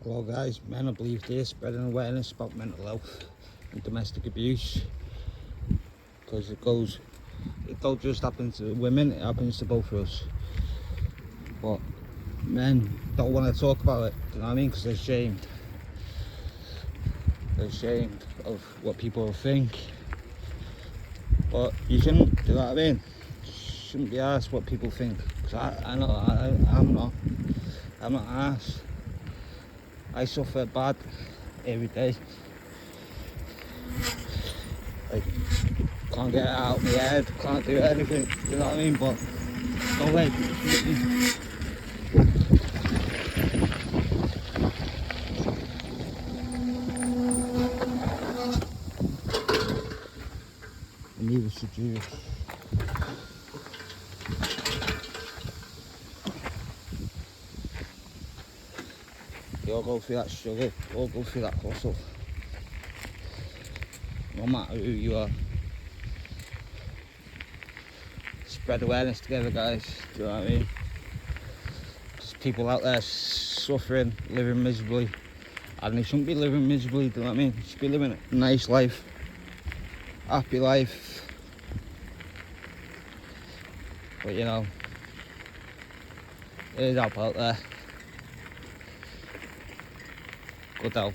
Hello guys, men I believe this spreading awareness about mental health and domestic abuse, because it don't just happen to women, it happens to both of us. But men don't want to talk about it, you know what I mean, because they're ashamed. They're ashamed of what people will think. But you shouldn't, do you know what I mean? Shouldn't be asked what people think, because I'm not asked. I suffer bad every day. Like, can't get it out of my head, can't do anything, you know what I mean? But don't let it defeat me. And neither should you. You all go through that struggle, you all go through that hustle. No matter who you are. Spread awareness together, guys, do you know what I mean? There's people out there suffering, living miserably, and they shouldn't be living miserably, do you know what I mean? They should be living a nice life, happy life. But you know, there's help out there. Good help.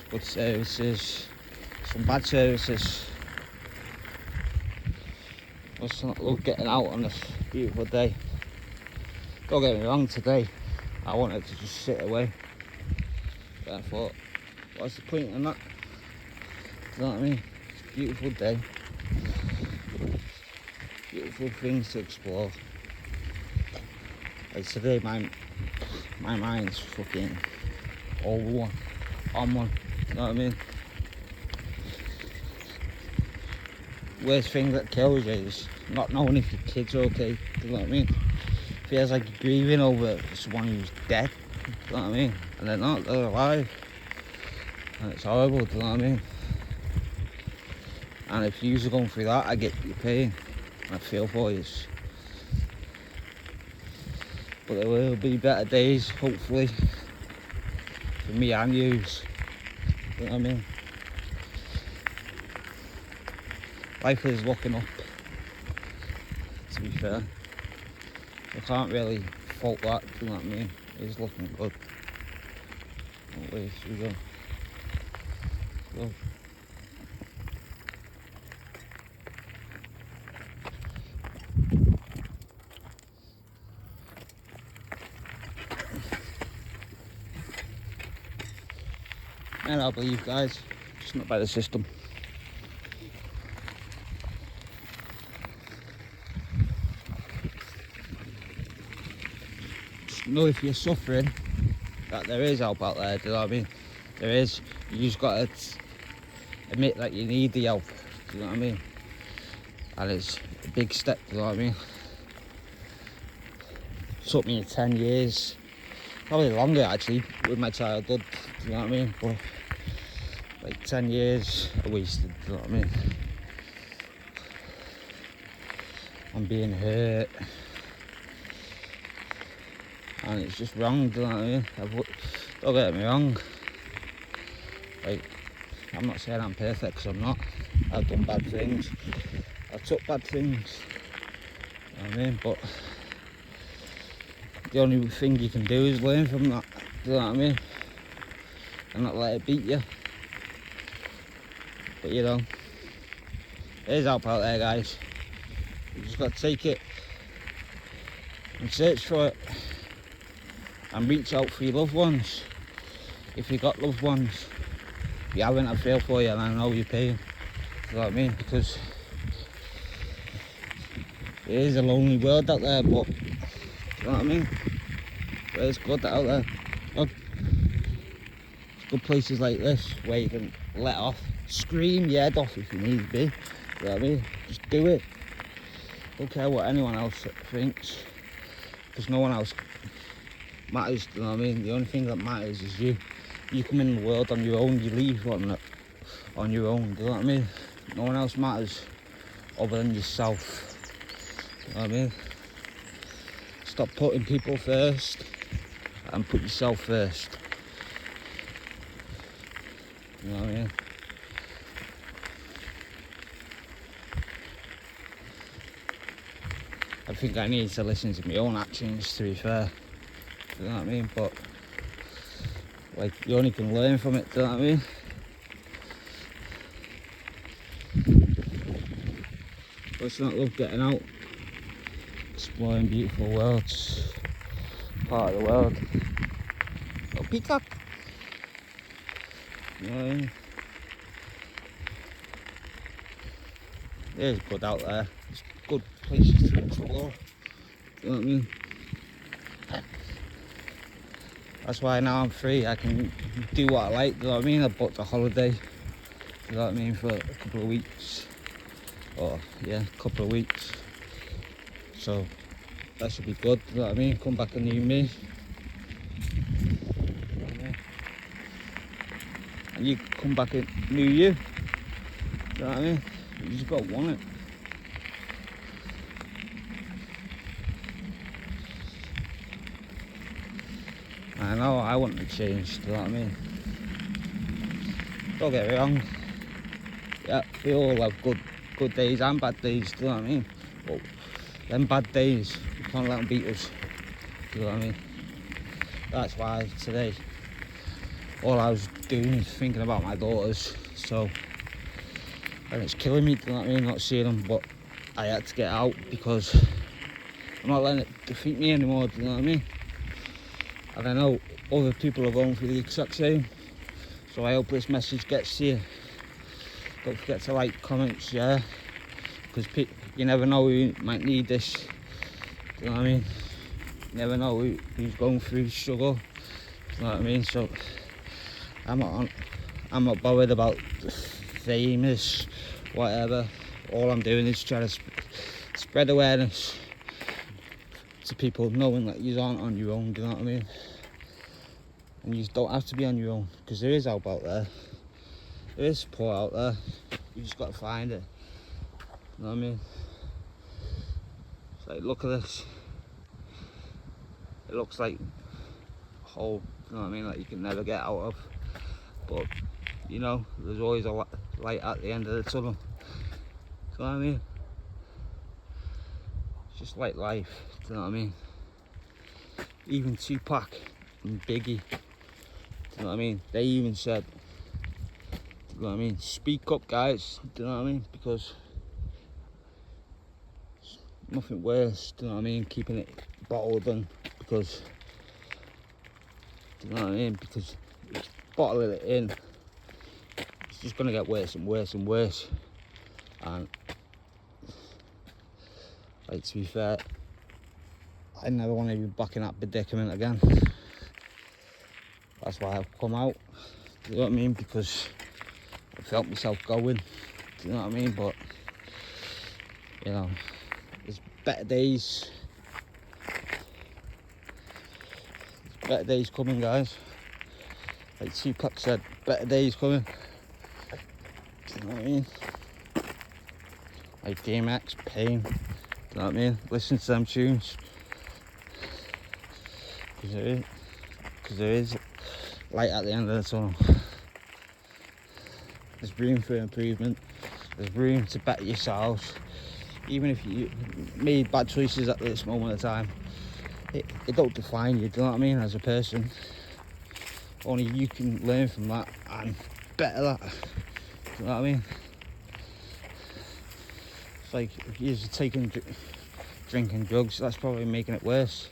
Good services, some bad services. Let's not love getting out on this beautiful day. Don't get me wrong, today I wanted to just sit away. But I thought, what's the point in that? Do you know what I mean? It's a beautiful day. Beautiful things to explore. Like today, my mind's fucking on one. You know what I mean? Worst thing that kills you is not knowing if your kids are okay. Do you know what I mean? Feels like you're grieving over someone who's dead. Do you know what I mean? And they're not, they're alive. And it's horrible, do you know what I mean? And if you're going through that, I get your pain. And I feel for you. But there will be better days, hopefully, for me and yous. You know what I mean? Life is looking up, to be fair. I can't really fault that, do you know what I mean? It's looking good. Always, we go. Go. And I believe, guys, just not by the system. Just know if you're suffering, that there is help out there, do you know what I mean? There is. You just got to admit that you need the help, do you know what I mean? And it's a big step, do you know what I mean? It took me 10 years, probably longer actually, with my childhood, do you know what I mean? But like 10 years I wasted, do you know what I mean? I'm being hurt. And it's just wrong, do you know what I mean? Don't get me wrong. Like, I'm not saying I'm perfect, because I'm not. I've done bad things. I took bad things. You know what I mean? But the only thing you can do is learn from that. Do you know what I mean? And not let it beat you. But you know, there's help out there, guys. You just got to take it and search for it. And reach out for your loved ones. If you got loved ones, if you haven't, I feel for you, and I know you're pain. You know what I mean? Because it is a lonely world out there, but you know what I mean? But it's good out there. Look, it's good places like this where you can let off, scream your head off if you need to be. You know what I mean? Just do it. Don't care what anyone else thinks, because no one else matters, you know what I mean? The only thing that matters is you. You come in the world on your own, you leave on your own, do you know what I mean? No one else matters other than yourself, you know what I mean? Stop putting people first and put yourself first. You know what I mean? I think I need to listen to my own actions, to be fair. You know what I mean? But like, you only can learn from it. Do you know what I mean? But it's not love getting out, exploring beautiful worlds, part of the world. Oh, peacock! You know what I mean? It is good out there. It's good places to explore. You know what I mean? That's why now I'm free, I can do what I like. Do you know what I mean? I booked a holiday. You know what I mean? For a couple of weeks. Or yeah, a couple of weeks. So that should be good. You know what I mean? Come back a new me. And you come back a new you. You know what I mean? You just got to want it. I know I want to change, do you know what I mean? Don't get me wrong. Yeah, we all have good days and bad days, do you know what I mean? But them bad days, we can't let them beat us. Do you know what I mean? That's why today, all I was doing is thinking about my daughters. So, and it's killing me, do you know what I mean? Not seeing them, but I had to get out because I'm not letting it defeat me anymore, do you know what I mean? And I know other people are going through the exact same. So I hope this message gets to you. Don't forget to like, comment, share. Because you never know who might need this. Do you know what I mean? You never know who's going through struggle. Do you know what I mean? So I'm not bothered about famous, whatever. All I'm doing is trying to spread awareness to people, knowing that you aren't on your own. Do you know what I mean? And you don't have to be on your own, because there is help out there. There is support out there. You just got to find it. You know what I mean? It's like, look at this. It looks like a hole, you know what I mean, like you can never get out of. But, you know, there's always a light at the end of the tunnel. You know what I mean? It's just like life, do you know what I mean? Even Tupac and Biggie, do you know what I mean? They even said, do you know what I mean? Speak up, guys, do you know what I mean? Because it's nothing worse, do you know what I mean? Keeping it bottled in, because, do you know what I mean? Because it's bottling it in, it's just going to get worse and worse and worse. And, like, to be fair, I never want to be back in that predicament again. That's why I've come out, do you know what I mean? Because I felt myself going, do you know what I mean? But, you know, there's better days. There's better days coming, guys. Like Tupac said, better days coming. Do you know what I mean? Like DMX, Pain, do you know what I mean? Listen to them tunes. Because there is light at the end of the tunnel. There's room for improvement. There's room to better yourselves. Even if you made bad choices at this moment of time, it don't define you, do you know what I mean, as a person. Only you can learn from that and better that. Do you know what I mean? It's like if you're taking drinking drugs, that's probably making it worse.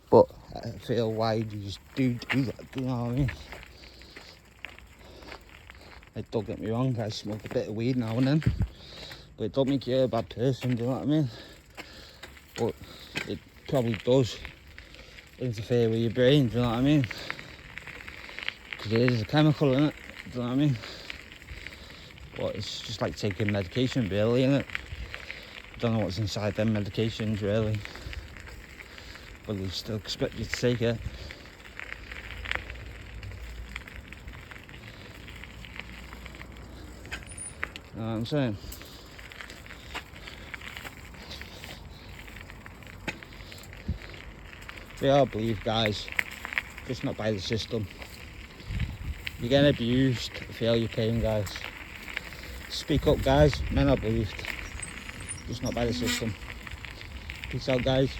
But I feel why you just do that, do you know what I mean? Like, don't get me wrong, I smoke a bit of weed now and then, but it don't make you a bad person, do you know what I mean? But it probably does interfere with your brain, do you know what I mean? Because it is a chemical, isn't it? Do you know what I mean? But it's just like taking medication, really, isn't it? I don't know what's inside them medications, really. But they still expect you to take it. You know what I'm saying? We all believe, guys, just not by the system. You're getting abused, feel your pain, guys. Speak up, guys. Men are believed, just not by the system. Peace out, guys.